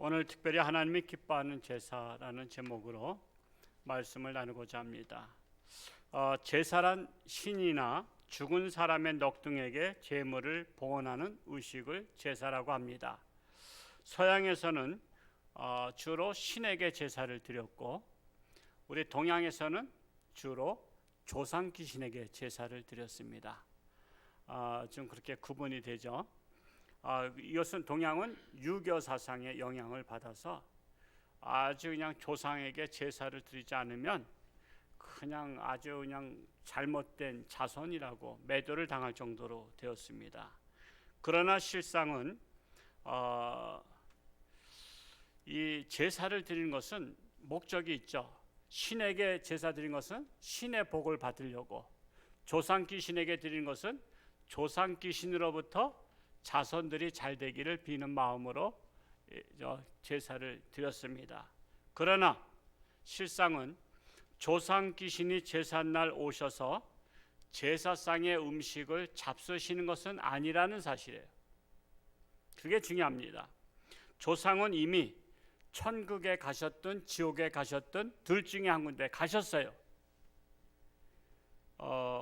오늘 특별히 하나님이 기뻐하는 제사라는 제목으로 말씀을 나누고자 합니다. 제사란 신이나 죽은 사람의 넋등에게 제물을 봉헌하는 의식을 제사라고 합니다. 서양에서는 주로 신에게 제사를 드렸고, 우리 동양에서는 주로 조상 귀신에게 제사를 드렸습니다. 좀 그렇게 구분이 되죠. 이것은 동양은 유교 사상의 영향을 받아서 아주 그냥 조상에게 제사를 드리지 않으면 그냥 아주 그냥 잘못된 자손이라고 매도를 당할 정도로 되었습니다. 그러나 실상은 이 제사를 드리는 것은 목적이 있죠. 신에게 제사 드리는 것은 신의 복을 받으려고, 조상 귀신에게 드리는 것은 조상 귀신으로부터 자손들이 잘 되기를 비는 마음으로 제사를 드렸습니다. 그러나 실상은 조상 귀신이 제삿날 오셔서 제사상의 음식을 잡수시는 것은 아니라는 사실이에요. 그게 중요합니다. 조상은 이미 천국에 가셨든 지옥에 가셨든 둘 중에 한 군데 가셨어요.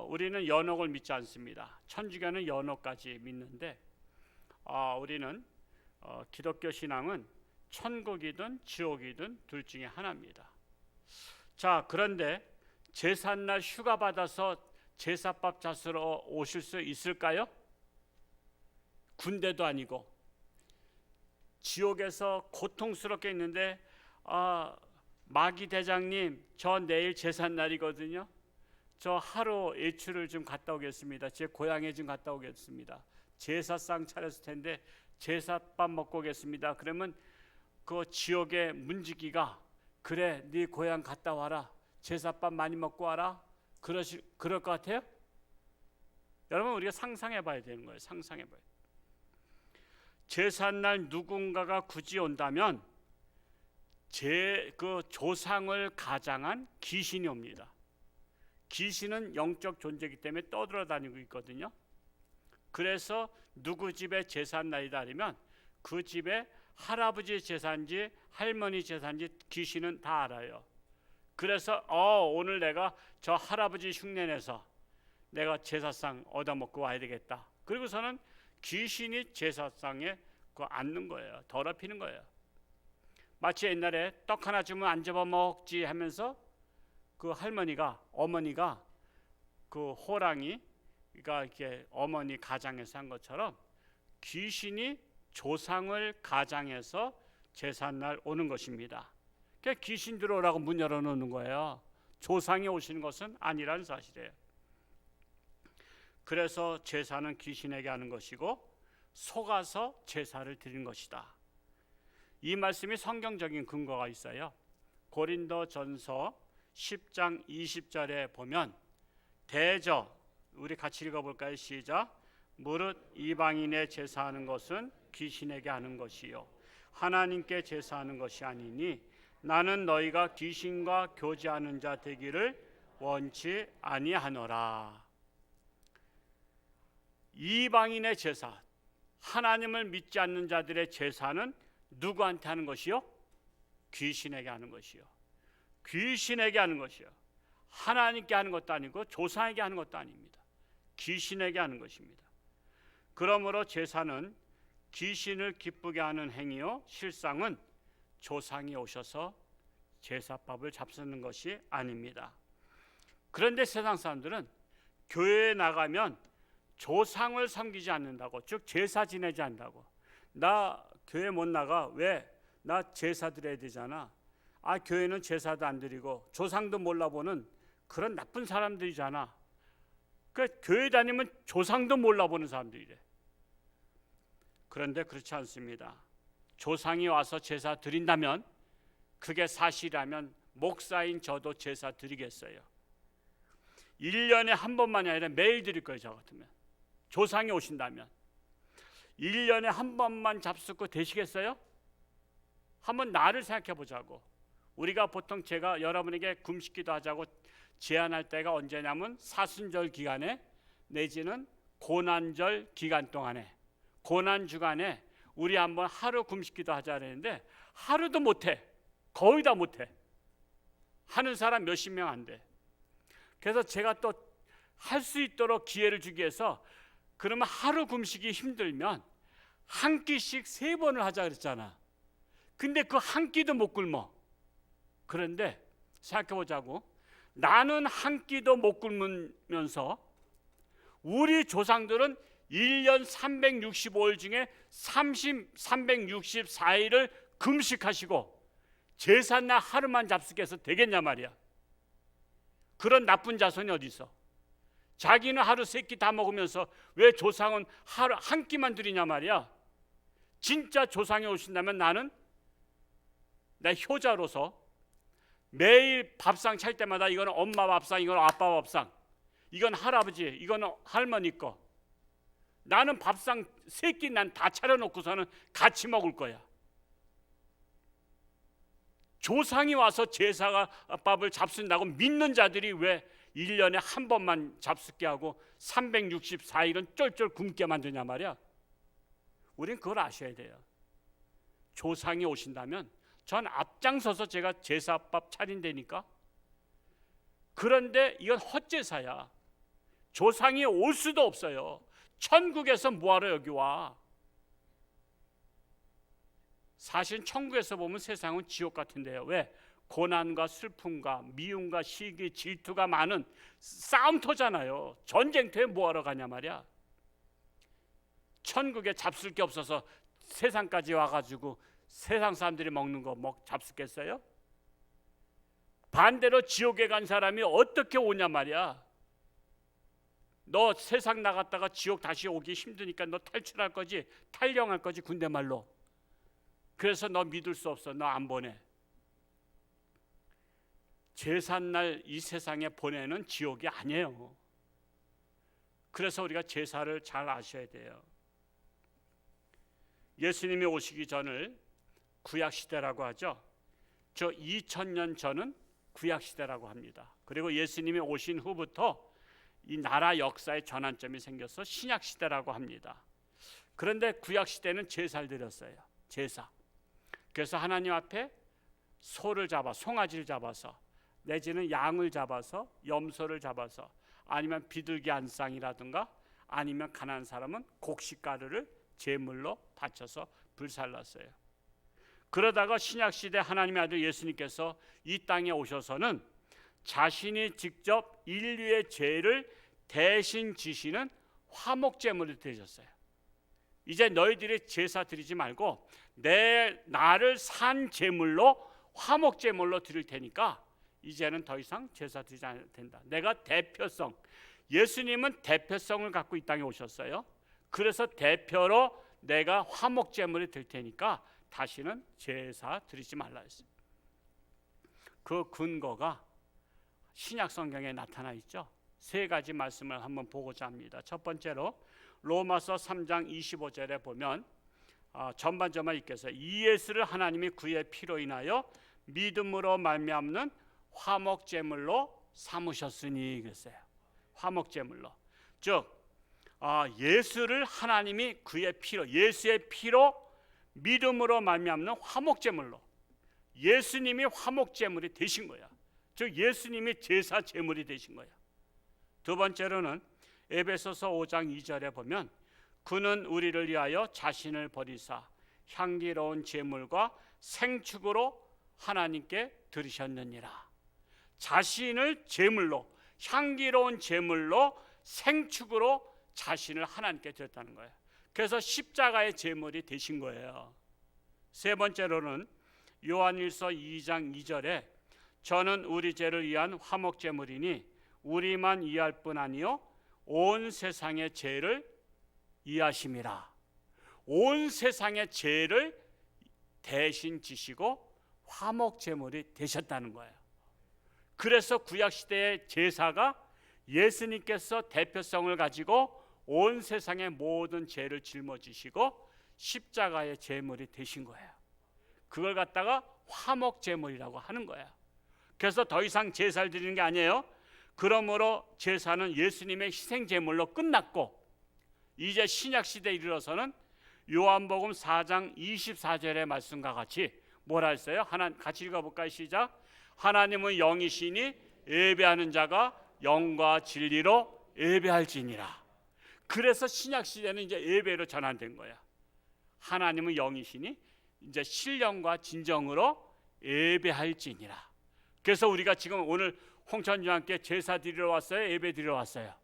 우리는 연옥을 믿지 않습니다. 천주교는 연옥까지 믿는데 우리는 기독교 신앙은 천국이든 지옥이든 둘 중에 하나입니다. 자, 그런데 제삿날 휴가 받아서 제사밥 잡수러 오실 수 있을까요? 군대도 아니고 지옥에서 고통스럽게 있는데 마귀 대장님, 저 내일 제삿날이거든요. 저 하루 외출을 좀 갔다 오겠습니다. 제 고향에 좀 갔다 오겠습니다. 제사상 차렸을 텐데 제사밥 먹고 오겠습니다. 그러면 그 지옥의 문지기가 그래, 네 고향 갔다 와라, 제사밥 많이 먹고 와라, 그럴 것 같아요? 여러분, 우리가 상상해 봐야 되는 거예요. 상상해 봐요. 제삿날 누군가가 굳이 온다면 그 조상을 가장한 귀신이 옵니다. 귀신은 영적 존재이기 때문에 떠돌아다니고 있거든요. 그래서 누구 집에 제삿날이다 하면 그 집에 할아버지 제사인지 할머니 제사인지 귀신은 다 알아요. 그래서 오늘 내가 저 할아버지 흉내내서 내가 제사상 얻어먹고 와야 되겠다. 그리고서는 귀신이 제사상에 앉는 거예요. 더럽히는 거예요. 마치 옛날에 떡 하나 주면 안 잡아먹지 하면서 그 어머니가 그 호랑이가 이렇게 어머니 가장해서 한 것처럼 귀신이 조상을 가장해서 제삿날 오는 것입니다. 그러니까 귀신 들어오라고 문 열어놓는 거예요. 조상이 오시는 것은 아니라는 사실이에요. 그래서 제사는 귀신에게 하는 것이고 속아서 제사를 드리는 것이다. 이 말씀이 성경적인 근거가 있어요. 고린도전서 10장 20절에 보면 우리 같이 읽어볼까요? 시작. 무릇 이방인의 제사하는 것은 귀신에게 하는 것이요 하나님께 제사하는 것이 아니니 나는 너희가 귀신과 교제하는 자 되기를 원치 아니하노라. 이방인의 제사, 하나님을 믿지 않는 자들의 제사는 누구한테 하는 것이요? 귀신에게 하는 것이요. 귀신에게 하는 것이요. 하나님께 하는 것도 아니고 조상에게 하는 것도 아닙니다. 귀신에게 하는 것입니다. 그러므로 제사는 귀신을 기쁘게 하는 행위요 실상은 조상이 오셔서 제사밥을 잡수는 것이 아닙니다. 그런데 세상 사람들은 교회에 나가면 조상을 섬기지 않는다고, 즉 제사 지내지 않는다고. 나 교회 못 나가. 왜? 나 제사 드려야 되잖아. 교회는 제사도 안 드리고 조상도 몰라보는 그런 나쁜 사람들이잖아. 그러니까 교회 다니면 조상도 몰라보는 사람들이래. 그런데 그렇지 않습니다. 조상이 와서 제사 드린다면, 그게 사실이라면 목사인 저도 제사 드리겠어요. 1년에 한 번만이 아니라 매일 드릴 거예요. 저 같으면 조상이 오신다면 1년에 한 번만 잡수고 되시겠어요? 한번 나를 생각해 보자고. 우리가 보통 제가 여러분에게 금식기도 하자고 제안할 때가 언제냐면 사순절 기간에 내지는 고난절 기간 동안에, 고난 주간에 우리 한번 하루 금식기도 하자 그랬는데 하루도 못해. 거의 다 못해. 하는 사람 몇십 명 안 돼. 그래서 제가 또 할 수 있도록 기회를 주기 위해서 그러면 하루 금식이 힘들면 한 끼씩 3번을 하자 그랬잖아. 근데 그 한 끼도 못 굶어. 그런데 생각해보자고. 나는 한 끼도 못 굶으면서 우리 조상들은 1년 365일 중에 364일을 금식하시고 제삿날 하루만 잡숫해서 되겠냐 말이야. 그런 나쁜 자손이 어디 있어? 자기는 하루 3끼 다 먹으면서 왜 조상은 하루 한 끼만 드리냐 말이야. 진짜 조상이 오신다면 나는 내 효자로서 매일 밥상 찰 때마다 이거는 엄마 밥상, 이건 아빠 밥상, 이건 할아버지, 이건 할머니 거. 나는 밥상 3끼 난 다 차려놓고서는 같이 먹을 거야. 조상이 와서 제사가 밥을 잡순다고 믿는 자들이 왜 1년에 한 번만 잡숫게 하고 364일은 쫄쫄 굶게 만드냐 말이야. 우린 그걸 아셔야 돼요. 조상이 오신다면 전 앞장서서 제가 제사밥 차린다니까. 그런데 이건 헛제사야. 조상이 올 수도 없어요. 천국에서 뭐하러 여기 와? 사실 천국에서 보면 세상은 지옥 같은데요. 왜? 고난과 슬픔과 미움과 시기, 질투가 많은 싸움터잖아요. 전쟁터에 뭐하러 가냐 말이야. 천국에 잡술 게 없어서 세상까지 와가지고 세상 사람들이 먹는 거 잡수겠어요? 반대로 지옥에 간 사람이 어떻게 오냐 말이야. 너 세상 나갔다가 지옥 다시 오기 힘드니까 너 탈출할 거지, 탈영할 거지, 군대 말로. 그래서 너 믿을 수 없어. 너 안 보내. 제삿날 이 세상에 보내는 지옥이 아니에요. 그래서 우리가 제사를 잘 아셔야 돼요. 예수님이 오시기 전을 구약시대라고 하죠. 저 2000년 전은 구약시대라고 합니다. 그리고 예수님이 오신 후부터 이 나라 역사의 전환점이 생겨서 신약시대라고 합니다. 그런데 구약시대는 제사를 드렸어요. 제사. 그래서 하나님 앞에 소를 잡아, 송아지를 잡아서, 내지는 양을 잡아서, 염소를 잡아서, 아니면 비둘기 한 쌍이라든가, 아니면 가난한 사람은 곡식가루를 제물로 바쳐서 불살랐어요. 그러다가 신약시대 하나님의 아들 예수님께서 이 땅에 오셔서는 자신이 직접 인류의 죄를 대신 지시는 화목제물을 드리셨어요. 이제 너희들이 제사 드리지 말고 나를 산 제물로, 화목제물로 드릴 테니까 이제는 더 이상 제사 드리지 않아도 된다. 내가 대표성, 예수님은 대표성을 갖고 이 땅에 오셨어요. 그래서 대표로 내가 화목제물을 드릴 테니까 다시는 제사 드리지 말라 했어요. 그 근거가 신약 성경에 나타나 있죠. 3가지 말씀을 한번 보고자 합니다. 첫 번째로 로마서 3장 25절에 보면 전반전만 읽겠어요. 이 예수를 하나님이 그의 피로 인하여 믿음으로 말미암는 화목제물로 삼으셨으니 그랬어요. 화목제물로. 즉 예수를 하나님이 그의 피로, 예수의 피로 믿음으로 말미암는 화목제물로, 예수님이 화목제물이 되신 거야. 즉 예수님이 제사 제물이 되신 거야. 두 번째로는 에베소서 5장 2절에 보면 그는 우리를 위하여 자신을 버리사 향기로운 제물과 생축으로 하나님께 드리셨느니라. 자신을 제물로, 향기로운 제물로, 생축으로 자신을 하나님께 드렸다는 거예요. 그래서 십자가의 제물이 되신 거예요. 세 번째로는 요한일서 2장 2절에 저는 우리 죄를 위한 화목제물이니 우리만 이해할 뿐 아니요 온 세상의 죄를 이해하심이라. 온 세상의 죄를 대신 지시고 화목제물이 되셨다는 거예요. 그래서 구약시대의 제사가 예수님께서 대표성을 가지고 온 세상의 모든 죄를 짊어지시고 십자가의 제물이 되신 거예요. 그걸 갖다가 화목제물이라고 하는 거예요. 그래서 더 이상 제사를 드리는 게 아니에요. 그러므로 제사는 예수님의 희생제물로 끝났고 이제 신약시대에 이르러서는 요한복음 4장 24절의 말씀과 같이 뭐라 했어요? 같이 읽어볼까요? 시작. 하나님은 영이시니 예배하는 자가 영과 진리로 예배할지니라. 그래서 신약 시대는 이제 예배로 전환된 거야. 하나님은 영이시니 이제 신령과 진정으로 예배할지니라. 그래서 우리가 지금 오늘 홍천주와 함께 제사 드리러 왔어요? 예배 드리러 왔어요?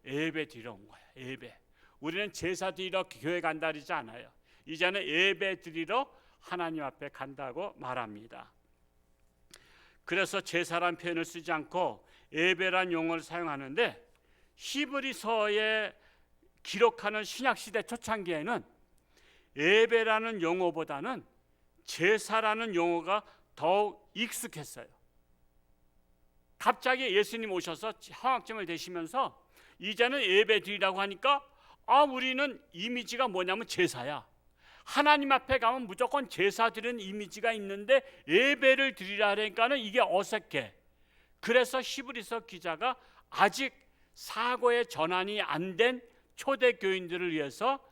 예배 드리러 온 거야. 예배. 우리는 제사 드리러 교회 간다 그러지 않아요. 이제는 예배 드리러 하나님 앞에 간다고 말합니다. 그래서 제사란 표현을 쓰지 않고 예배란 용어를 사용하는데, 히브리서에 기록하는 신약시대 초창기에는 예배라는 용어보다는 제사라는 용어가 더욱 익숙했어요. 갑자기 예수님 오셔서 황학점을 대시면서 이제는 예배 드리라고 하니까 우리는 이미지가 뭐냐면 제사야. 하나님 앞에 가면 무조건 제사 드리는 이미지가 있는데 예배를 드리라 하니까는 이게 어색해. 그래서 히브리서 기자가 아직 사고의 전환이 안 된 초대 교인들을 위해서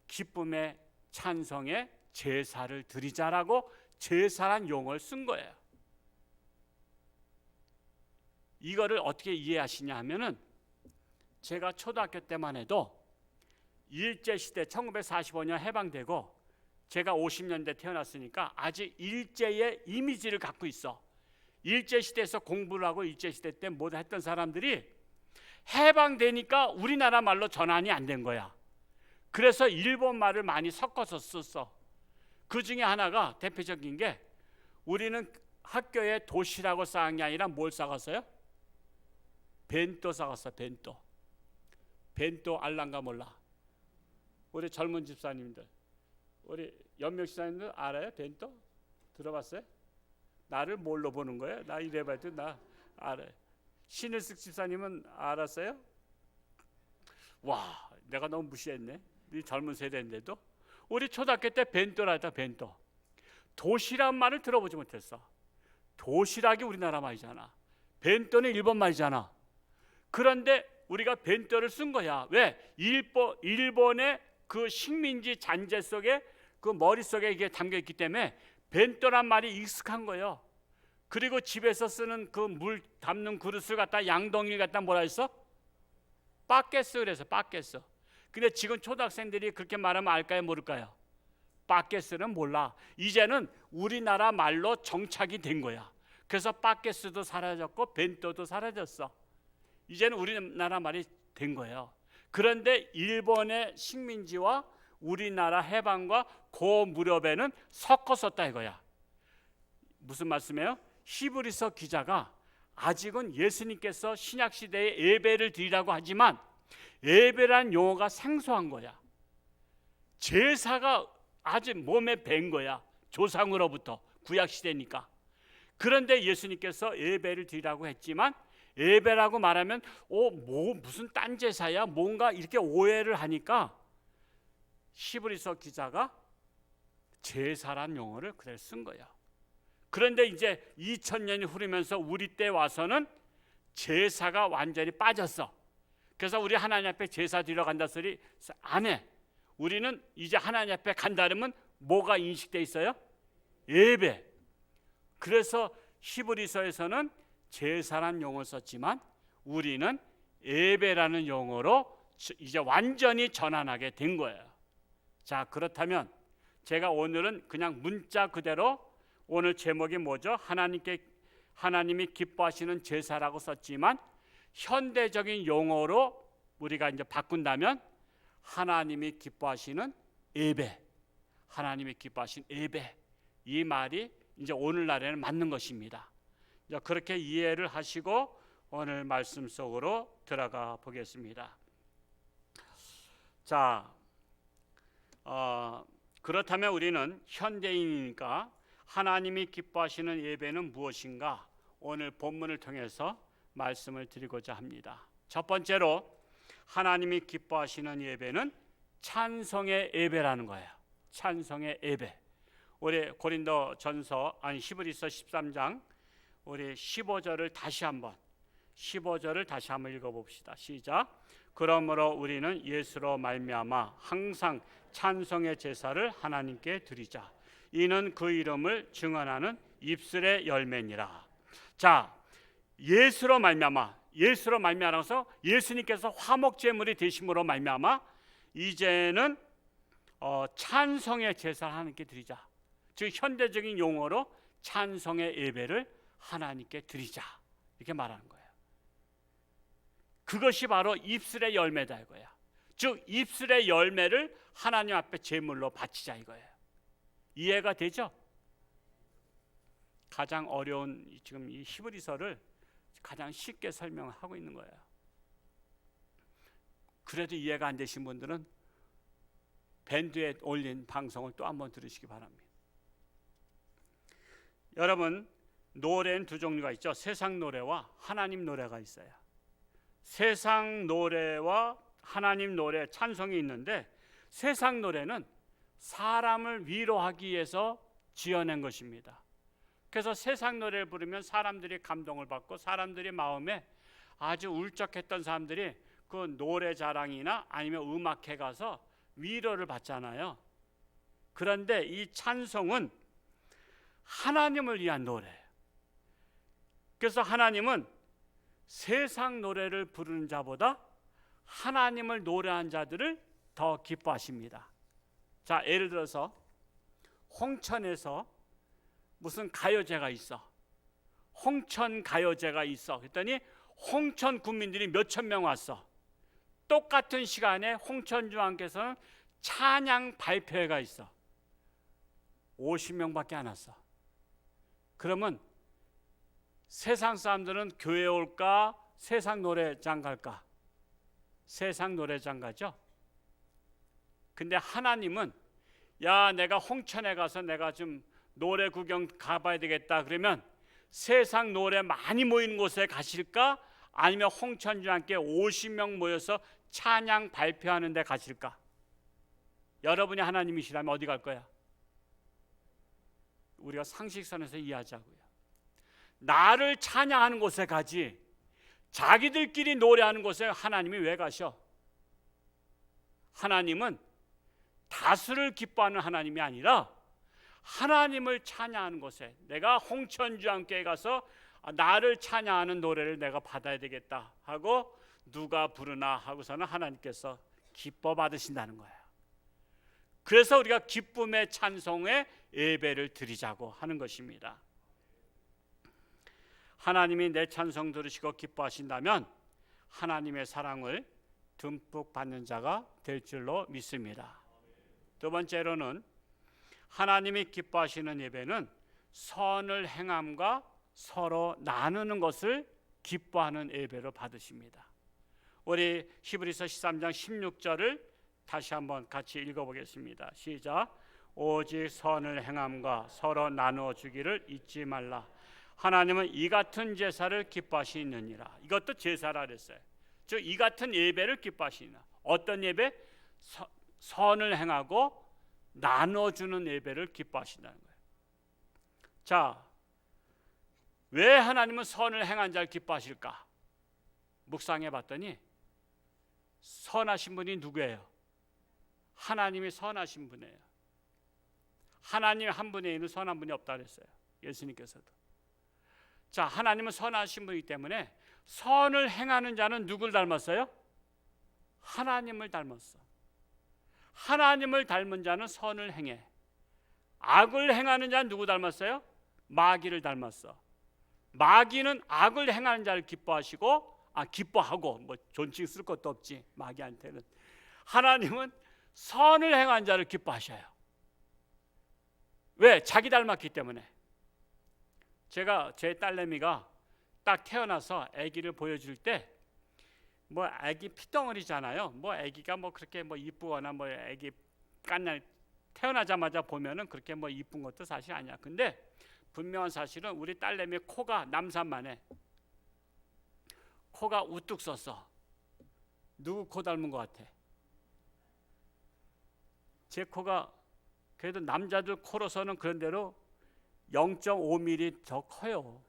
기쁨의 찬성의 제사를 드리자라고 제사란 용어를 쓴 거예요. 이거를 어떻게 이해하시냐 하면은, 제가 초등학교 때만 해도 일제시대 1945년 해방되고 제가 50년대 태어났으니까 아직 일제의 이미지를 갖고 있어. 일제시대에서 공부를 하고 일제시대 때 뭐 했던 사람들이 해방되니까 우리나라 말로 전환이 안 된 거야. 그래서 일본 말을 많이 섞어서 썼어. 그 중에 하나가 대표적인 게, 우리는 학교에 도시락을 싸간 게 아니라 뭘 싸갔어요? 벤또 싸갔어. 벤또 알란가 몰라? 우리 젊은 집사님들, 우리 연명 집사님들 알아요? 벤또? 들어봤어요? 나를 뭘로 보는 거예요? 나 이래봐도 나 알아요. 신일숙 집사님은 알았어요? 와, 내가 너무 무시했네. 이 젊은 세대인데도. 우리 초등학교 때 벤또라 했다. 벤또. 도시락 말을 들어보지 못했어. 도시락이 우리나라 말이잖아. 벤또는 일본 말이잖아. 그런데 우리가 벤또를 쓴 거야. 왜? 일본의 그 식민지 잔재 속에, 그 머릿속에 이게 담겨있기 때문에 벤또란 말이 익숙한 거예요. 그리고 집에서 쓰는 그 물 담는 그릇을 갖다, 양동이를 갖다 뭐라 했어? 빠게스 그래서 빠게스. 근데 지금 초등학생들이 그렇게 말하면 알까요, 모를까요? 빠게스는 몰라. 이제는 우리나라 말로 정착이 된 거야. 그래서 빠게스도 사라졌고 벤또도 사라졌어. 이제는 우리나라 말이 된 거예요. 그런데 일본의 식민지와 우리나라 해방과 그 무렵에는 섞어 썼다 이거야. 무슨 말씀이에요? 히브리서 기자가 아직은 예수님께서 신약시대에 예배를 드리라고 하지만 예배란 용어가 생소한 거야. 제사가 아직 몸에 밴 거야. 조상으로부터, 구약시대니까. 그런데 예수님께서 예배를 드리라고 했지만, 예배라고 말하면 무슨 딴 제사야? 뭔가 이렇게 오해를 하니까 히브리서 기자가 제사란 용어를 그대로 쓴 거야. 그런데 이제 2000년이 흐르면서 우리 때 와서는 제사가 완전히 빠졌어. 그래서 우리 하나님 앞에 제사 드리러 간다 소리 안 해. 우리는 이제 하나님 앞에 간다 그러면 뭐가 인식돼 있어요? 예배. 그래서 히브리서에서는 제사란 용어를 썼지만 우리는 예배라는 용어로 이제 완전히 전환하게 된 거예요. 자, 그렇다면 제가 오늘은 그냥 문자 그대로, 오늘 제목이 뭐죠? 하나님이 기뻐하시는 제사라고 썼지만 현대적인 용어로 우리가 이제 바꾼다면 하나님이 기뻐하시는 예배, 하나님이 기뻐하시는 예배, 이 말이 이제 오늘날에는 맞는 것입니다. 이제 그렇게 이해를 하시고 오늘 말씀 속으로 들어가 보겠습니다. 자, 그렇다면 우리는 현대인이니까 하나님이 기뻐하시는 예배는 무엇인가? 오늘 본문을 통해서 말씀을 드리고자 합니다. 첫 번째로 하나님이 기뻐하시는 예배는 찬송의 예배라는 거예요. 찬송의 예배. 우리 히브리서 13장 우리 15절을 다시 한번 읽어봅시다. 시작. 그러므로 우리는 예수로 말미암아 항상 찬송의 제사를 하나님께 드리자. 이는 그 이름을 증언하는 입술의 열매니라. 자, 예수로 말미암아서 예수님께서 화목 제물이 되심으로 말미암아 이제는 찬송의 제사를 하나님께 드리자. 즉 현대적인 용어로 찬송의 예배를 하나님께 드리자, 이렇게 말하는 거예요. 그것이 바로 입술의 열매다 이거야. 즉 입술의 열매를 하나님 앞에 제물로 바치자 이거예요. 이해가 되죠? 가장 어려운 지금 이 히브리서를 가장 쉽게 설명하고 있는 거예요. 그래도 이해가 안 되신 분들은 밴드에 올린 방송을 또 한번 들으시기 바랍니다. 여러분, 노래는 두 종류가 있죠. 세상 노래와 하나님 노래가 있어요. 세상 노래와 하나님 노래, 찬송이 있는데, 세상 노래는 사람을 위로하기 위해서 지어낸 것입니다. 그래서 세상 노래를 부르면 사람들이 감동을 받고, 사람들이 마음에 아주 울적했던 사람들이 그 노래 자랑이나 아니면 음악회 가서 위로를 받잖아요. 그런데 이 찬송은 하나님을 위한 노래예요. 그래서 하나님은 세상 노래를 부르는 자보다 하나님을 노래한 자들을 더 기뻐하십니다. 자, 예를 들어서 홍천에서 무슨 가요제가 있어. 홍천 가요제가 있어. 그랬더니 홍천 국민들이 몇천 명 왔어. 똑같은 시간에 홍천중앙께서는 찬양 발표회가 있어. 50명밖에 안 왔어. 그러면 세상 사람들은 교회 올까? 세상 노래장 갈까? 세상 노래장 가죠. 근데 하나님은 야, 내가 홍천에 가서 내가 좀 노래 구경 가봐야 되겠다 그러면 세상 노래 많이 모이는 곳에 가실까? 아니면 홍천중앙께 50명 모여서 찬양 발표하는 데 가실까? 여러분이 하나님이시라면 어디 갈 거야? 우리가 상식선에서 이해하자고요. 나를 찬양하는 곳에 가지, 자기들끼리 노래하는 곳에 하나님이 왜 가셔? 하나님은 다수를 기뻐하는 하나님이 아니라 하나님을 찬양하는 곳에, 내가 홍천주안교회에 가서 나를 찬양하는 노래를 내가 받아야 되겠다 하고 누가 부르나 하고서는 하나님께서 기뻐 받으신다는 거예요. 그래서 우리가 기쁨의 찬송의 예배를 드리자고 하는 것입니다. 하나님이 내 찬송 들으시고 기뻐하신다면 하나님의 사랑을 듬뿍 받는 자가 될 줄로 믿습니다. 두 번째로는 하나님이 기뻐하시는 예배는 선을 행함과 서로 나누는 것을 기뻐하는 예배로 받으십니다. 우리 히브리서 13장 16절을 다시 한번 같이 읽어보겠습니다. 시작. 오직 선을 행함과 서로 나누어 주기를 잊지 말라. 하나님은 이 같은 제사를 기뻐하시느니라. 이것도 제사라 그랬어요. 즉 이 같은 예배를 기뻐하시느니라. 어떤 예배? 선을 행하고 나눠주는 예배를 기뻐하신다는 거예요. 자, 왜 하나님은 선을 행한 자를 기뻐하실까? 묵상해 봤더니 선하신 분이 누구예요? 하나님이 선하신 분이에요. 하나님 한 분에 있는 선한 분이 없다 그랬어요. 예수님께서도. 자, 하나님은 선하신 분이기 때문에 선을 행하는 자는 누굴 닮았어요? 하나님을 닮았어. 하나님을 닮은 자는 선을 행해. 악을 행하는 자는 누구 닮았어요? 마귀를 닮았어. 마귀는 악을 행하는 자를 기뻐하고 뭐 존칭 쓸 것도 없지 마귀한테는. 하나님은 선을 행하는 자를 기뻐하셔요. 왜? 자기 닮았기 때문에. 제가 제 딸내미가 딱 태어나서 아기를 보여줄 때 뭐 아기 피덩어리잖아요. 뭐 아기가 뭐 그렇게 뭐 이쁘거나 뭐 아기 깐날 태어나자마자 보면은 그렇게 뭐 이쁜 것도 사실 아니야. 근데 분명한 사실은 우리 딸내미 코가 남산만해. 코가 우뚝 섰어. 누구 코 닮은 것 같아? 제 코가 그래도 남자들 코로서는 그런 대로 0.5mm 더 커요.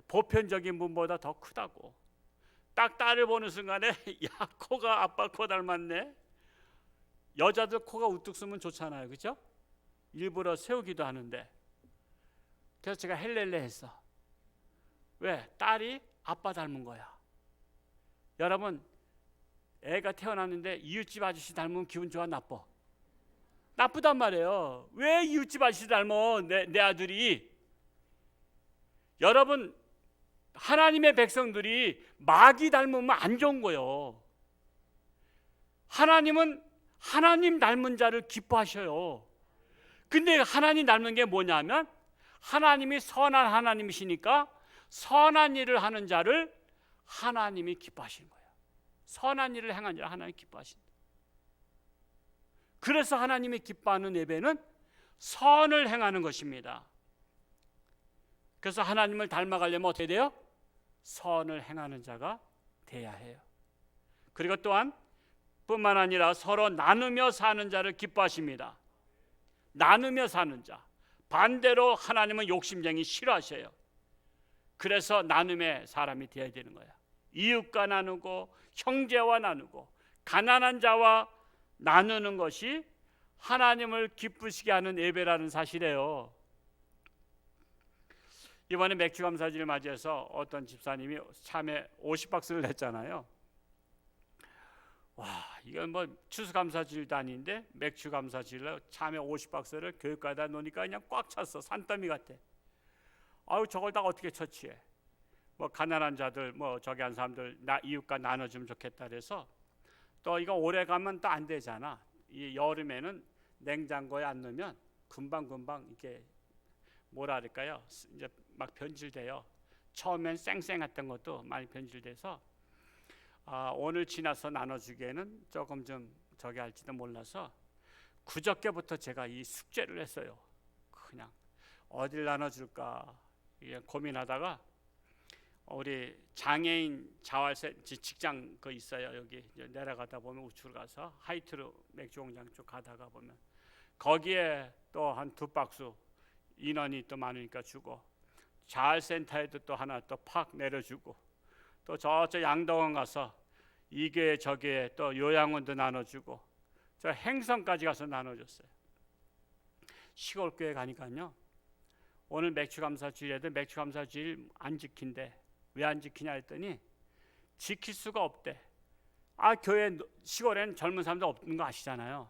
보편적인 분보다 더 크다고. 딱 딸을 보는 순간에 야, 코가 아빠 코 닮았네. 여자들 코가 우뚝 쓰면 좋잖아요, 그렇죠? 일부러 세우기도 하는데. 그래서 제가 헬렐레 했어. 왜? 딸이 아빠 닮은 거야. 여러분, 애가 태어났는데 이웃집 아저씨 닮으면 기분 좋아, 나빠? 나쁘단 말이에요. 왜 이웃집 아저씨 닮어, 내 아들이? 여러분, 하나님의 백성들이 마귀 닮으면 안 좋은 거예요. 하나님은 하나님 닮은 자를 기뻐하셔요. 근데 하나님 닮는 게 뭐냐면 하나님이 선한 하나님이시니까 선한 일을 하는 자를 하나님이 기뻐하시는 거예요. 선한 일을 행한 자를 하나님이 기뻐하신다. 그래서 하나님이 기뻐하는 예배는 선을 행하는 것입니다. 그래서 하나님을 닮아가려면 어떻게 돼요? 선을 행하는 자가 돼야 해요. 그리고 또한 뿐만 아니라 서로 나누며 사는 자를 기뻐하십니다. 나누며 사는 자. 반대로 하나님은 욕심쟁이 싫어하셔요. 그래서 나눔의 사람이 되어야 되는 거야. 이웃과 나누고 형제와 나누고 가난한 자와 나누는 것이 하나님을 기쁘시게 하는 예배라는 사실이에요. 이번에 맥주감사절을 맞이해서 어떤 집사님이 참외 50박스를 냈잖아요. 와, 이건 뭐 추수감사절도 아닌데 맥주감사절로 참외 50박스를 교육가에다 놓으니까 그냥 꽉 찼어. 산더미 같아. 아유, 저걸 다 어떻게 처치해? 뭐 가난한 자들, 뭐 저기 한 사람들 이웃과 나눠주면 좋겠다 그래서 또 이거 오래 가면 또 안 되잖아. 이 여름에는 냉장고에 안 넣으면 금방 이렇게 뭐라 그럴까요? 이제 막 변질돼요. 처음엔 쌩쌩했던 것도 많이 변질돼서 오늘 지나서 나눠주기에는 조금 좀 저기 할지도 몰라서 그저께부터 제가 이 숙제를 했어요. 그냥 어딜 나눠줄까 고민하다가 우리 장애인 자활센터 직장 그 있어요. 여기 내려가다 보면 우측으로 가서 하이트로 맥주공장 쪽 가다가 보면 거기에 또 한 2박스 인원이 또 많으니까 주고 자활센터에도 또 하나 또 팍 내려주고 또 저쪽 양동원 가서 이게 저게 또 요양원도 나눠주고 저 행성까지 가서 나눠줬어요. 시골 교회 가니까요. 오늘 맥주감사주일에도 맥주감사주일 안 지킨대. 왜 안 지키냐 했더니 지킬 수가 없대. 교회 시골에는 젊은 사람들 없는 거 아시잖아요.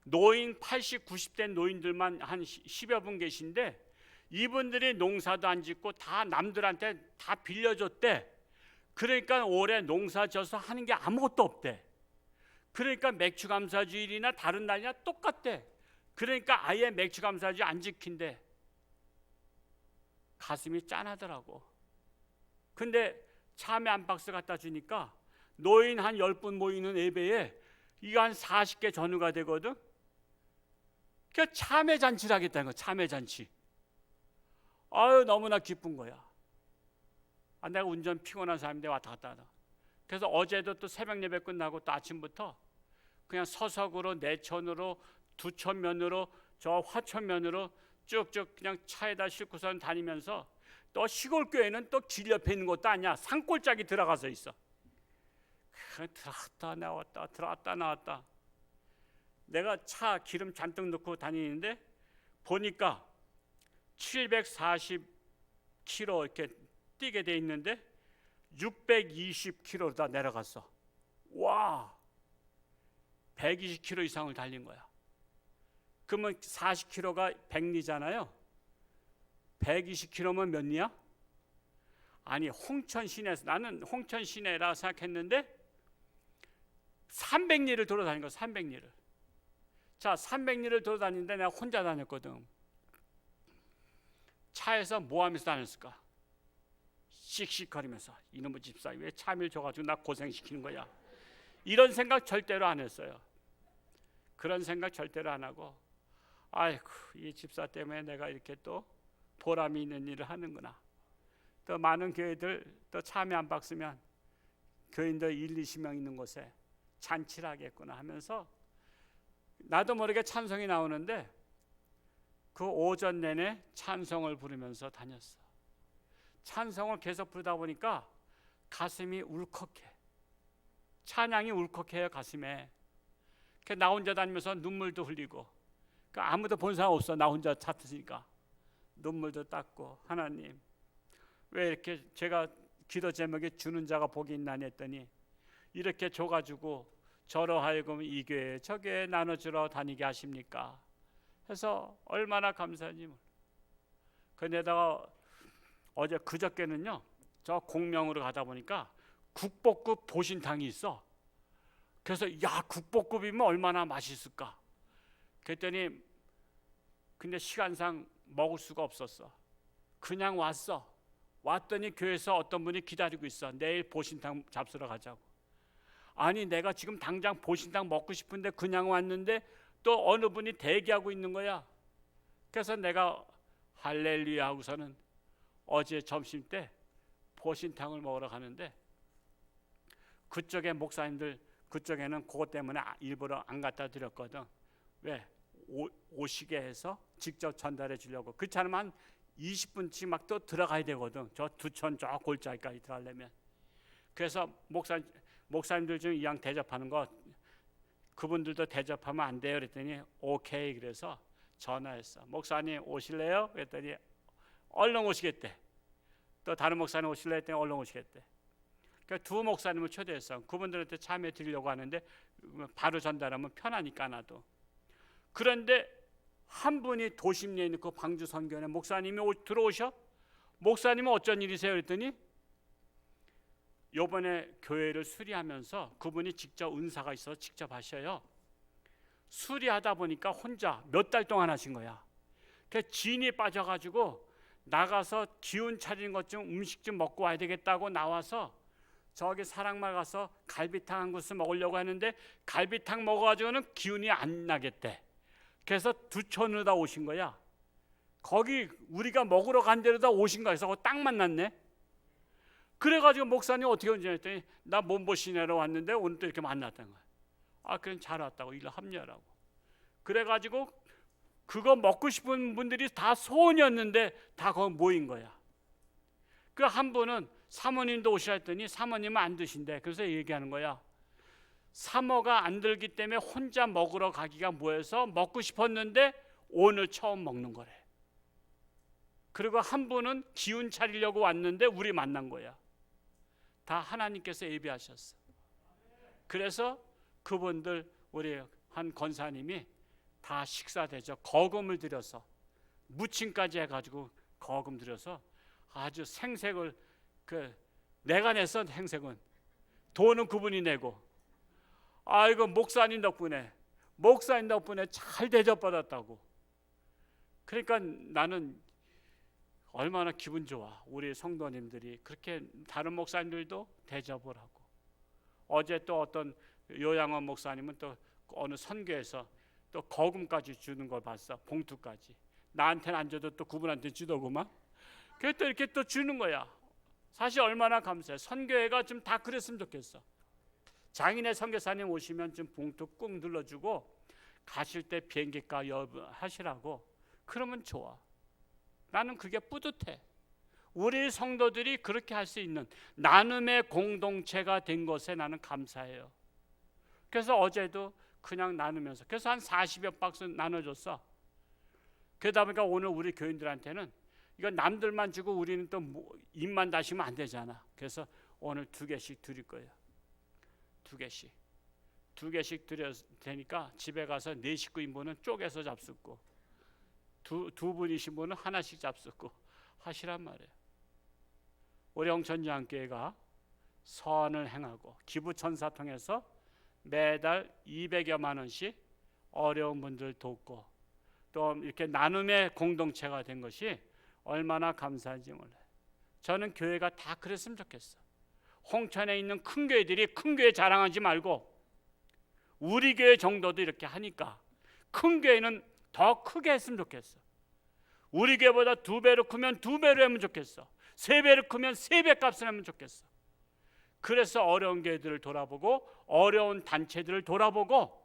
노인 80, 90대 노인들만 한 10여 분 계신데 이분들이 농사도 안 짓고 다 남들한테 다 빌려줬대. 그러니까 올해 농사 져서 하는 게 아무것도 없대. 그러니까 맥주감사주일이나 다른 날이나 똑같대. 그러니까 아예 맥주감사주일 안 지킨대. 가슴이 짠하더라고. 근데 참외 한 박스 갖다 주니까 노인 한 10분 모이는 예배에 이거 한 40개 전후가 되거든. 그러니까 참외 잔치를 하겠다는 거야. 참외 잔치. 아유, 너무나 기쁜 거야. 내가 운전 피곤한 사람인데 왔다 갔다 하다. 그래서 어제도 또 새벽 예배 끝나고 또 아침부터 그냥 서석으로 내천으로 두천면으로 저 화천면으로 쭉쭉 그냥 차에다 싣고선 다니면서 또 시골 교회는 또 길 옆에 있는 것도 아니야. 산골짜기 들어가서 있어. 들어갔다 나왔다 들어갔다 나왔다. 내가 차 기름 잔뜩 넣고 다니는데 보니까 740km 이렇게 뛰게 돼 있는데 620km다 내려갔어. 와, 120km 이상을 달린 거야. 그러면 40km가 100리잖아요. 120km면 몇 리야? 아니, 홍천 시내에서 나는 홍천 시내라 생각했는데 300리를 돌아다닌 거야. 300리를. 자, 300리를 돌아다니는데 내가 혼자 다녔거든. 차에서 뭐 하면서 다녔을까? 씩씩거리면서 이놈의 집사 왜 참외를 줘가지고 나 고생시키는 거야. 이런 생각 절대로 안 했어요. 그런 생각 절대로 안 하고 아이고, 이 집사 때문에 내가 이렇게 또 보람이 있는 일을 하는구나. 또 많은 교회들 또 참외 한 박스면 교인들 1, 20명 있는 곳에 잔치를 하겠구나 하면서 나도 모르게 찬송이 나오는데 그 오전 내내 찬송을 부르면서 다녔어. 찬송을 계속 부르다 보니까 가슴이 울컥해. 찬양이 울컥해요, 가슴에. 나 혼자 다니면서 눈물도 흘리고, 아무도 본 사람 없어. 나 혼자 찾으니까 눈물도 닦고, 하나님 왜 이렇게 제가 기도 제목에 주는 자가 복이 있나니 했더니 이렇게 줘가지고 저로 하여금 이 교회 저 교회 나눠주러 다니게 하십니까? 해서 얼마나 감사한지. 그런데다가 어제 그저께는요, 저 공명으로 가다 보니까 국보급 보신탕이 있어. 그래서 야, 국보급이면 얼마나 맛있을까? 그랬더니 근데 시간상 먹을 수가 없었어. 그냥 왔더니 교회에서 어떤 분이 기다리고 있어. 내일 보신탕 잡수러 가자고. 아니, 내가 지금 당장 보신탕 먹고 싶은데 그냥 왔는데 또 어느 분이 대기하고 있는 거야. 그래서 내가 할렐루야 하고서는 어제 점심 때 보신탕을 먹으러 가는데, 그쪽에 목사님들 그쪽에는 그것 때문에 일부러 안 갖다 드렸거든. 왜? 오시게 해서 직접 전달해 주려고. 그렇지 않으면 한 20분치 막 또 들어가야 되거든. 저 두천 저 골짜기까지 들어가려면. 그래서 목사님들 중 이왕 대접하는 거 그분들도 대접하면 안 돼요 그랬더니 오케이. 그래서 전화했어. 목사님 오실래요? 그랬더니 얼른 오시겠대. 또 다른 목사님 오실래요? 했더니 얼른 오시겠대. 그러니까 두 목사님을 초대했어. 그분들한테 참여 드리려고 하는데 바로 전달하면 편하니까 나도. 그런데 한 분이 도심리에 있는 그 광주 선교회 목사님이 들어오셔. 목사님은 어쩐 일이세요? 그랬더니 요번에 교회를 수리하면서 그분이 직접 은사가 있어서 직접 하셔요. 수리하다 보니까 혼자 몇 달 동안 하신 거야. 그 진이 빠져가지고 나가서 기운 차리는 것 좀 음식 좀 먹고 와야 되겠다고 나와서 저기 사랑마을 가서 갈비탕 한 그릇 먹으려고 하는데 갈비탕 먹어가지고는 기운이 안 나겠대. 그래서 두천으로다 오신 거야. 거기 우리가 먹으러 간 데로다 오신 거야. 그래서 딱 만났네. 그래가지고 목사님 어떻게 온지 했더니 나 몸보신하러 왔는데 오늘 또 이렇게 만났다는 거야. 아, 그럼 잘 왔다고. 일로 합류하라고. 그래가지고 그거 먹고 싶은 분들이 다 소원이었는데 다 거기 모인 거야. 그 한 분은 사모님도 오시라 했더니 사모님은 안 드신대. 그래서 얘기하는 거야. 사모가 안 들기 때문에 혼자 먹으러 가기가 뭐해서 먹고 싶었는데 오늘 처음 먹는 거래. 그리고 한 분은 기운 차리려고 왔는데 우리 만난 거야. 다 하나님께서 예비하셨어. 그래서 그분들 우리 한 권사님이 다 식사 대접 거금을 들여서 무침까지 해가지고 거금 들여서 아주 생색을 내가 냈어. 생색은 돈은 그분이 내고. 아이고 목사님 덕분에 잘 대접받았다고. 그러니까 나는 얼마나 기분 좋아. 우리 성도님들이 그렇게 다른 목사님들도 대접을 하고. 어제 또 어떤 요양원 목사님은 또 어느 선교에서 또 거금까지 주는 걸 봤어. 봉투까지. 나한테는 안 줘도 또 그분한테 주더구만. 그래서 또 이렇게 또 주는 거야. 사실 얼마나 감사해. 선교회가 좀 다 그랬으면 좋겠어. 장인의 선교사님 오시면 좀 봉투 꾹 눌러주고 가실 때 비행기가 하시라고. 그러면 좋아. 나는 그게 뿌듯해. 우리 성도들이 그렇게 할 수 있는 나눔의 공동체가 된 것에 나는 감사해요. 그래서 어제도 그냥 나누면서 그래서 한 40여 박스 나눠줬어. 그러다 보니까 오늘 우리 교인들한테는 이거 남들만 주고 우리는 또 입만 다시면 안 되잖아. 그래서 오늘 2개씩 드릴 거예요. 2개씩 드려야 되니까 집에 가서 4식구인분은 쪼개서 잡숫고 두 분이신 분은 하나씩 잡숫고 하시란 말이에요. 우리 영천장교회가 선을 행하고 기부천사 통해서 매달 200여만 원씩 어려운 분들 돕고 또 이렇게 나눔의 공동체가 된 것이 얼마나 감사한지 몰라요. 저는 교회가 다 그랬으면 좋겠어. 홍천에 있는 큰 교회들이 큰 교회 자랑하지 말고 우리 교회 정도도 이렇게 하니까 큰 교회는 더 크게 했으면 좋겠어. 우리 교회보다 2배로 크면 2배로 하면 좋겠어. 3배로 크면 3배 값을 하면 좋겠어. 그래서 어려운 교회들을 돌아보고 어려운 단체들을 돌아보고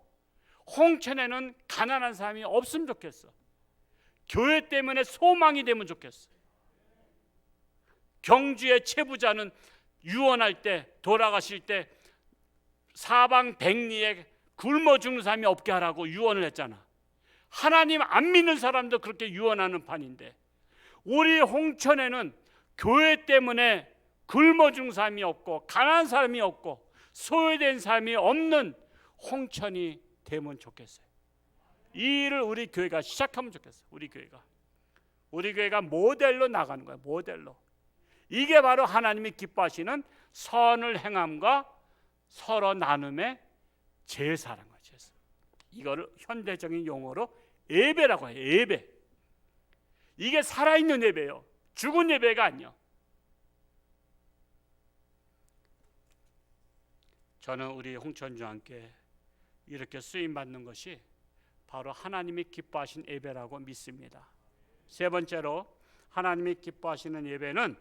홍천에는 가난한 사람이 없으면 좋겠어. 교회 때문에 소망이 되면 좋겠어. 경주의 채부자는 유언할 때, 돌아가실 때 사방 백리에 굶어 죽는 사람이 없게 하라고 유언을 했잖아. 하나님 안 믿는 사람도 그렇게 유언하는 판인데, 우리 홍천에는 교회 때문에 굶어 죽는 사람이 없고 가난한 사람이 없고 소외된 사람이 없는 홍천이 되면 좋겠어요. 이 일을 우리 교회가 시작하면 좋겠어요. 우리 교회가 모델로 나가는 거예요. 모델로. 이게 바로 하나님이 기뻐하시는 선을 행함과 서로 나눔의 제사라는 거죠. 제사. 이거를 현대적인 용어로 예배라고 해요. 예배. 이게 살아있는 예배예요. 죽은 예배가 아니요. 저는 우리 홍천중앙교회 이렇게 쓰임 받는 것이 바로 하나님이 기뻐하신 예배라고 믿습니다. 세 번째로 하나님이 기뻐하시는 예배는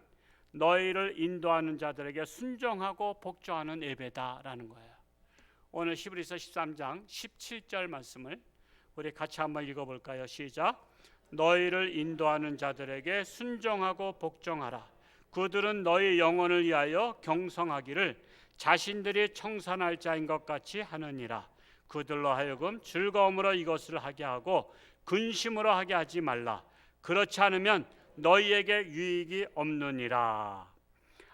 너희를 인도하는 자들에게 순종하고 복종하는 예배다라는 거예요. 오늘 히브리서 13장 17절 말씀을 우리 같이 한번 읽어볼까요? 시작. 너희를 인도하는 자들에게 순종하고 복종하라. 그들은 너희 영혼을 위하여 경성하기를 자신들이 청산할 자인 것 같이 하느니라. 그들로 하여금 즐거움으로 이것을 하게 하고 근심으로 하게 하지 말라. 그렇지 않으면 너희에게 유익이 없느니라.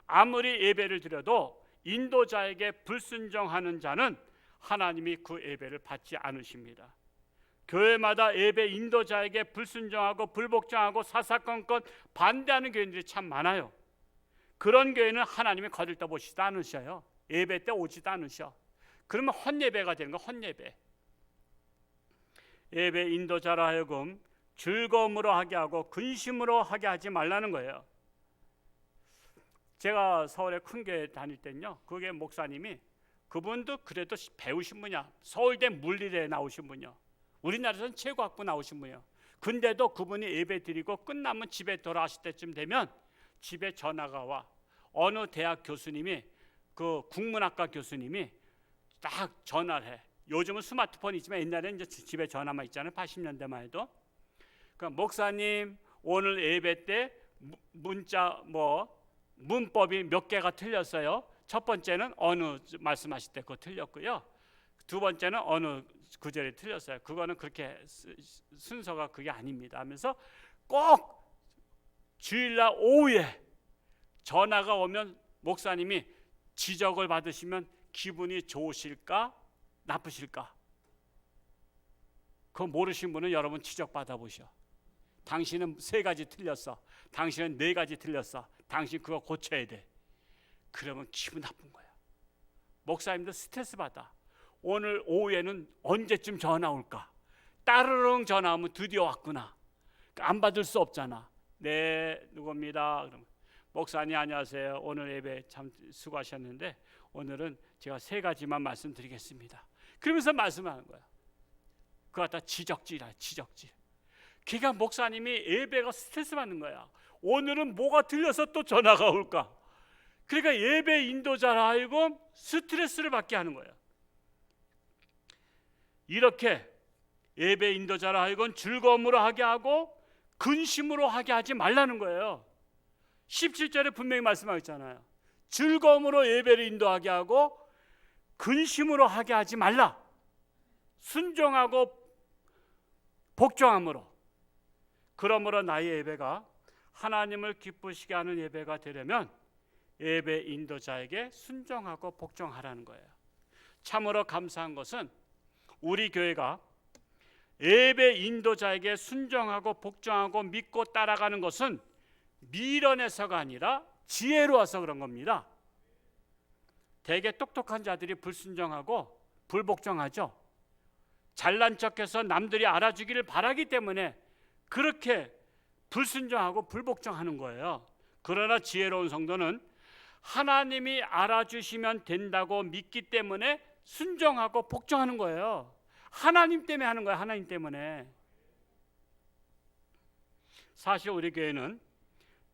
아무리 예배를 드려도 인도자에게 불순종하는 자는 하나님이 그 예배를 받지 않으십니다. 교회마다 예배 인도자에게 불순종하고 불복종하고 사사건건 반대하는 교인들이 참 많아요. 그런 교회는 하나님이 거들떠보시지도 않으셔요. 예배 때 오지도 않으셔. 그러면 헛예배가 되는 거. 헛예배. 예배 인도자로 하여금 즐거움으로 하게 하고 근심으로 하게 하지 말라는 거예요. 제가 서울에 큰 교회 다닐 때는요, 그게 목사님이, 그분도 그래도 배우신 분이야. 서울대 물리대에 나오신 분이요. 우리나라에서는 최고학부 나오신 분이요. 근데도 그분이 예배 드리고 끝나면 집에 돌아가실 때쯤 되면 집에 전화가 와. 어느 대학 교수님이, 그 국문학과 교수님이 딱 전화를 해. 요즘은 스마트폰이 있지만 옛날에는 이제 집에 전화만 있잖아요. 80년대만 해도. 그러니까 목사님 오늘 예배 때 문자 문법이 몇 개가 틀렸어요. 첫 번째는 어느 말씀하실 때 그거 틀렸고요. 두 번째는 어느 구절이 틀렸어요. 그거는 그렇게 순서가 그게 아닙니다 하면서 꼭 주일날 오후에 전화가 오면 목사님이 지적을 받으시면 기분이 좋으실까 나쁘실까? 그거 모르신 분은 여러분 지적 받아보셔. 당신은 3가지 틀렸어. 당신은 4가지 틀렸어. 당신 그거 고쳐야 돼. 그러면 기분 나쁜 거야. 목사님도 스트레스 받아. 오늘 오후에는 언제쯤 전화 올까? 따르릉 전화 오면 드디어 왔구나. 안 받을 수 없잖아. 네, 누구입니다. 그러면 목사님 안녕하세요. 오늘 예배 참 수고하셨는데 오늘은 제가 3가지만 말씀드리겠습니다. 그러면서 말씀하는 거야. 그거 갖다 지적질이야. 지적질. 그러니까 목사님이 예배가 스트레스 받는 거야. 오늘은 뭐가 틀려서 또 전화가 올까? 그러니까 예배 인도자라 하여금 스트레스를 받게 하는 거야. 이렇게 예배 인도자라 하여금 즐거움으로 하게 하고 근심으로 하게 하지 말라는 거예요. 17절에 분명히 말씀하고 있잖아요. 즐거움으로 예배를 인도하게 하고 근심으로 하게 하지 말라. 순종하고 복종함으로. 그러므로 나의 예배가 하나님을 기쁘시게 하는 예배가 되려면 예배 인도자에게 순종하고 복종하라는 거예요. 참으로 감사한 것은 우리 교회가 예배 인도자에게 순종하고 복종하고 믿고 따라가는 것은 미련해서가 아니라 지혜로워서 그런 겁니다. 되게 똑똑한 자들이 불순종하고 불복종하죠. 잘난 척해서 남들이 알아주기를 바라기 때문에 그렇게 불순종하고 불복종하는 거예요. 그러나 지혜로운 성도는 하나님이 알아주시면 된다고 믿기 때문에 순종하고 복종하는 거예요. 하나님 때문에 하는 거예요. 하나님 때문에. 사실 우리 교회는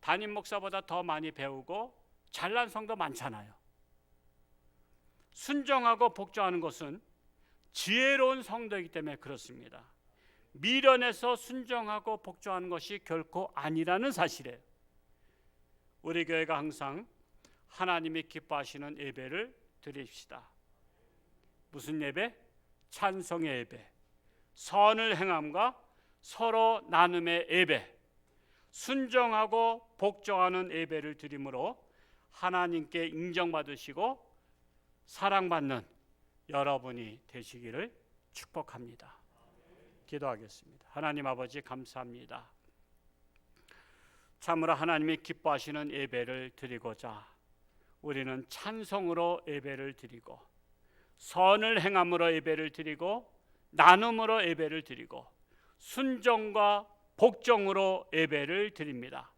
담임 목사보다 더 많이 배우고 잘난 성도 많잖아요. 순종하고 복종하는 것은 지혜로운 성도이기 때문에 그렇습니다. 미련해서 순종하고 복종하는 것이 결코 아니라는 사실이에요. 우리 교회가 항상 하나님이 기뻐하시는 예배를 드립시다. 무슨 예배? 찬송의 예배, 선을 행함과 서로 나눔의 예배, 순종하고 복종하는 예배를 드림으로 하나님께 인정받으시고 사랑받는 여러분이 되시기를 축복합니다. 기도하겠습니다. 하나님 아버지, 감사합니다. 참으로 하나님이 기뻐하시는 예배를 드리고자 우리는 찬송으로 예배를 드리고 선을 행함으로 예배를 드리고 나눔으로 예배를 드리고 순종과 복종으로 예배를 드립니다.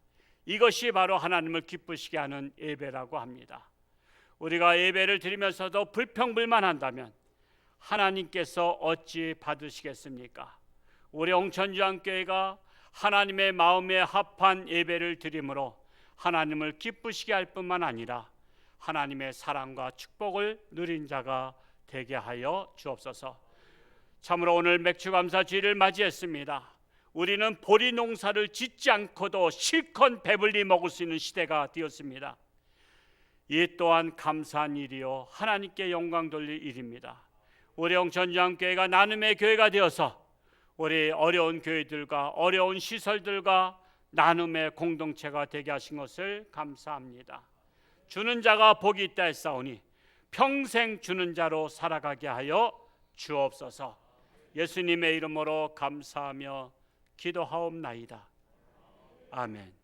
이것이 바로 하나님을 기쁘시게 하는 예배라고 합니다. 우리가 예배를 드리면서도 불평불만한다면 하나님께서 어찌 받으시겠습니까? 우리 옹천주안교회가 하나님의 마음에 합한 예배를 드림으로 하나님을 기쁘시게 할 뿐만 아니라 하나님의 사랑과 축복을 누린 자가 되게 하여 주옵소서. 참으로 오늘 맥주감사주의를 맞이했습니다. 우리는 보리 농사를 짓지 않고도 실컷 배불리 먹을 수 있는 시대가 되었습니다. 이 또한 감사한 일이요 하나님께 영광 돌릴 일입니다. 우리 옹천주안교회가 나눔의 교회가 되어서 우리 어려운 교회들과 어려운 시설들과 나눔의 공동체가 되게 하신 것을 감사합니다. 주는 자가 복이 있다 했사오니 평생 주는 자로 살아가게 하여 주옵소서. 예수님의 이름으로 감사하며 기도하옵나이다. 아멘.